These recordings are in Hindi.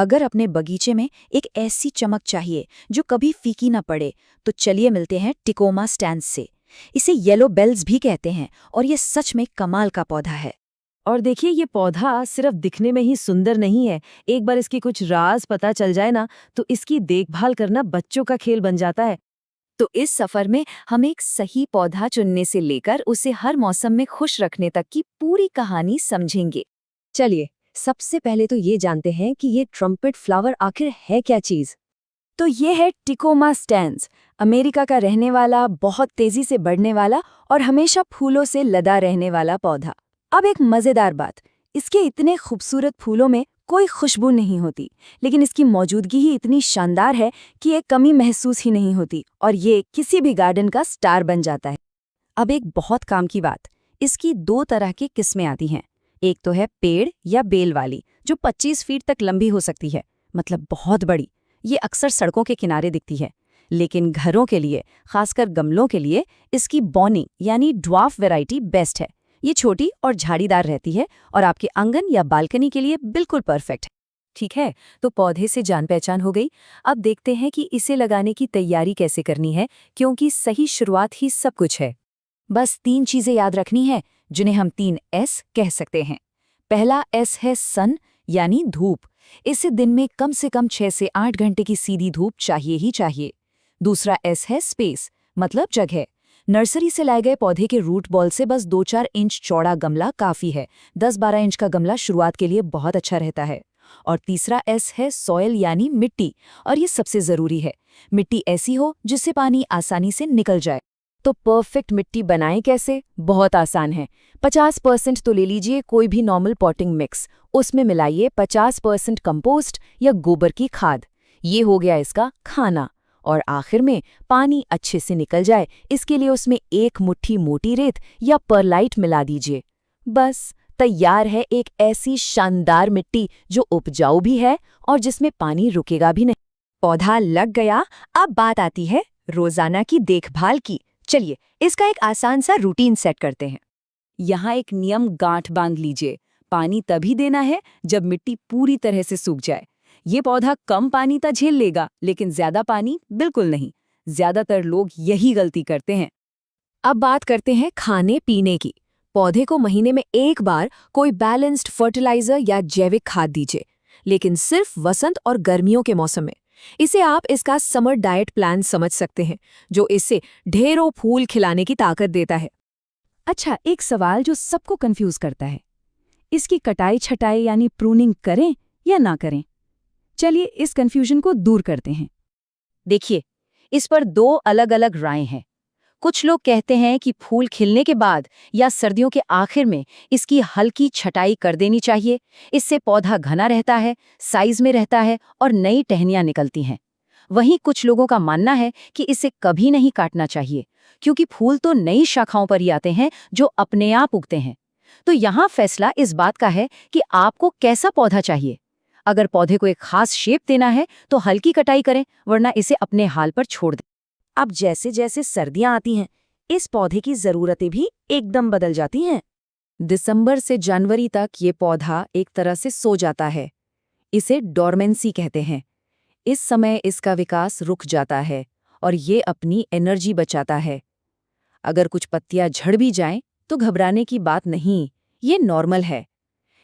अगर अपने बगीचे में एक ऐसी चमक चाहिए जो कभी फीकी न पड़े, तो चलिए मिलते हैं टिकोमा स्टैंस से। इसे येलो बेल्स भी कहते हैं और ये सच में कमाल का पौधा है। और देखिए, ये पौधा सिर्फ दिखने में ही सुंदर नहीं है। एक बार इसके कुछ राज पता चल जाए ना, तो इसकी देखभाल करना बच्चों का खेल बन जाता है। तो इस सफर में हम एक सही पौधा चुनने से लेकर उसे हर मौसम में खुश रखने तक की पूरी कहानी समझेंगे। चलिए, सबसे पहले तो ये जानते हैं कि ये ट्रम्पेट फ्लावर आखिर है क्या चीज। तो ये है टिकोमा स्टैंस, अमेरिका का रहने वाला, बहुत तेजी से बढ़ने वाला और हमेशा फूलों से लदा रहने वाला पौधा। अब एक मजेदार बात, इसके इतने खूबसूरत फूलों में कोई खुशबू नहीं होती, लेकिन इसकी मौजूदगी ही इतनी शानदार है कि एक कमी महसूस ही नहीं होती और ये किसी भी गार्डन का स्टार बन जाता है। अब एक बहुत काम की बात, इसकी 2 तरह की किस्में आती हैं। एक तो है पेड़ या बेल वाली, जो 25 फीट तक लंबी हो सकती है, मतलब बहुत बड़ी। ये अक्सर सड़कों के किनारे दिखती है। लेकिन घरों के लिए, खासकर गमलों के लिए, इसकी बॉनी यानी ड्वार्फ वैरायटी बेस्ट है। ये छोटी और झाड़ीदार रहती है और आपके आंगन या बालकनी के लिए बिल्कुल परफेक्ट है। ठीक है, तो पौधे से जान पहचान हो गई। अब देखते हैं कि इसे लगाने की तैयारी कैसे करनी है, क्योंकि सही शुरुआत ही सब कुछ है। बस 3 चीजें याद रखनी है, जिन्हें हम 3 S कह सकते हैं। पहला S है सन, यानी धूप। इसे दिन में कम से कम 6 से 8 घंटे की सीधी धूप चाहिए ही चाहिए। दूसरा S है स्पेस, मतलब जगह। नर्सरी से लाए गए पौधे के रूट बॉल से बस 2-4 इंच चौड़ा गमला काफी है। 10-12 इंच का गमला शुरुआत के लिए बहुत अच्छा रहता है। और तीसरा S है सॉयल, यानी मिट्टी, और ये सबसे जरूरी है। मिट्टी ऐसी हो जिससे पानी आसानी से निकल जाए। तो परफेक्ट मिट्टी बनाएं कैसे? बहुत आसान है। 50% तो ले लीजिए कोई भी नॉर्मल पॉटिंग मिक्स, उसमें मिलाइए 50% कंपोस्ट या गोबर की खाद। ये हो गया इसका खाना। और आखिर में पानी अच्छे से निकल जाए, इसके लिए उसमें 1 मुट्ठी मोटी रेत या परलाइट मिला दीजिए। बस तैयार है एक ऐसी शानदार मिट्टी जो उपजाऊ भी है और जिसमें पानी रुकेगा भी नहीं। पौधा लग गया, अब बात आती है रोजाना की देखभाल की। चलिए, इसका एक आसान सा रूटीन सेट करते हैं। यहाँ एक नियम गांठ बांध लीजिए। पानी तभी देना है जब मिट्टी पूरी तरह से सूख जाए। ये पौधा कम पानी तो झेल लेगा, लेकिन ज्यादा पानी बिल्कुल नहीं। ज्यादातर लोग यही गलती करते हैं। अब बात करते हैं खाने पीने की। पौधे को महीने में 1 बार कोई बैलेंस्ड फर्टिलाइजर या जैविक खाद दीजिए, लेकिन सिर्फ वसंत और गर्मियों के मौसम में। इसे आप इसका समर डाइट प्लान समझ सकते हैं, जो इसे ढेरों फूल खिलाने की ताकत देता है। अच्छा, एक सवाल जो सबको कंफ्यूज करता है, इसकी कटाई छटाई यानी प्रूनिंग करें या ना करें? चलिए, इस कंफ्यूजन को दूर करते हैं। देखिए, इस पर 2 अलग-अलग राय हैं। कुछ लोग कहते हैं कि फूल खिलने के बाद या सर्दियों के आखिर में इसकी हल्की छटाई कर देनी चाहिए। इससे पौधा घना रहता है, साइज में रहता है और नई टहनियां निकलती हैं। वहीं कुछ लोगों का मानना है कि इसे कभी नहीं काटना चाहिए, क्योंकि फूल तो नई शाखाओं पर ही आते हैं जो अपने आप उगते हैं। तो यहाँ फैसला इस बात का है कि आपको कैसा पौधा चाहिए। अगर पौधे को एक खास शेप देना है तो हल्की कटाई करें, वरना इसे अपने हाल पर छोड़ दें। अब जैसे जैसे सर्दियां आती हैं, इस पौधे की जरूरतें भी एकदम बदल जाती हैं। दिसंबर से जनवरी तक ये पौधा एक तरह से सो जाता है। इसे डोरमेंसी कहते हैं। इस समय इसका विकास रुक जाता है और ये अपनी एनर्जी बचाता है। अगर कुछ पत्तियां झड़ भी जाएं तो घबराने की बात नहीं, ये नॉर्मल है।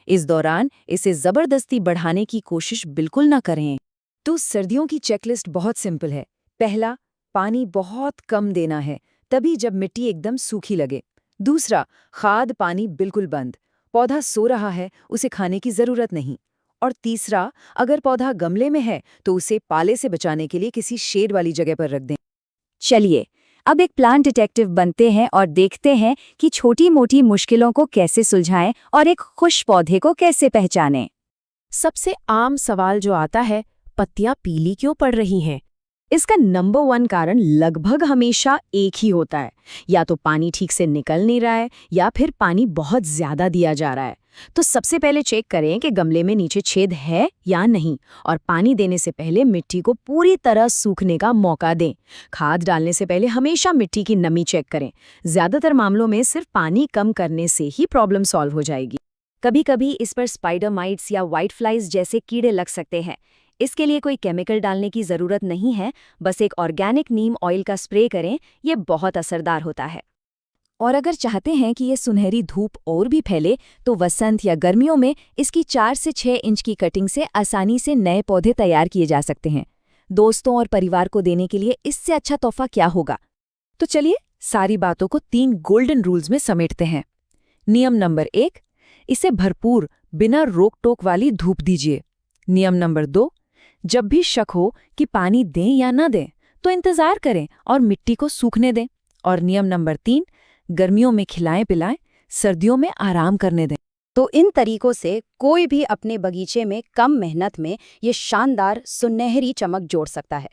इस दौरान इसे जबरदस्ती बढ़ाने की कोशिश बिल्कुल ना करें। तो सर्दियों की चेकलिस्ट बहुत सिंपल है। पहला, पानी बहुत कम देना है, तभी जब मिट्टी एकदम सूखी लगे। दूसरा, खाद पानी बिल्कुल बंद, पौधा सो रहा है, उसे खाने की जरूरत नहीं। और तीसरा, अगर पौधा गमले में है तो उसे पाले से बचाने के लिए किसी शेड वाली जगह पर रख दें। चलिए, अब एक प्लांट डिटेक्टिव बनते हैं और देखते हैं कि छोटी मोटी मुश्किलों को कैसे सुलझाएं और एक खुश पौधे को कैसे पहचानें। सबसे आम सवाल जो आता है, पत्तियां पीली क्यों पड़ रही हैं? इसका नंबर 1 कारण लगभग हमेशा एक ही होता है। या तो पानी ठीक से निकल नहीं रहा है या फिर पानी बहुत ज्यादा दिया जा रहा है। तो सबसे पहले चेक करें कि गमले में नीचे छेद है या नहीं, और पानी देने से पहले मिट्टी को पूरी तरह सूखने का मौका दें। खाद डालने से पहले हमेशा मिट्टी की नमी चेक करें। ज्यादातर मामलों में सिर्फ पानी कम करने से ही प्रॉब्लम सॉल्व हो जाएगी। कभी कभी इस पर स्पाइडर माइट्स या व्हाइट फ्लाइज जैसे कीड़े लग सकते हैं। इसके लिए कोई केमिकल डालने की ज़रूरत नहीं है, बस एक ऑर्गेनिक नीम ऑयल का स्प्रे करें, ये बहुत असरदार होता है। और अगर चाहते हैं कि ये सुनहरी धूप और भी फैले, तो वसंत या गर्मियों में इसकी 4 से 6 इंच की कटिंग से आसानी से नए पौधे तैयार किए जा सकते हैं। दोस्तों और परिवार को देने के लिए इससे अच्छा तोहफा क्या होगा? तो चलिए सारी बातों को 3 गोल्डन रूल्स में समेटते हैं। नियम नंबर 1, इसे भरपूर बिना रोक टोक वाली धूप दीजिए। नियम नंबर 2, जब भी शक हो कि पानी दें या न दें, तो इंतजार करें और मिट्टी को सूखने दें। और नियम नंबर 3, गर्मियों में खिलाएं पिलाएं, सर्दियों में आराम करने दें। तो इन तरीकों से कोई भी अपने बगीचे में कम मेहनत में ये शानदार सुनहरी चमक जोड़ सकता है।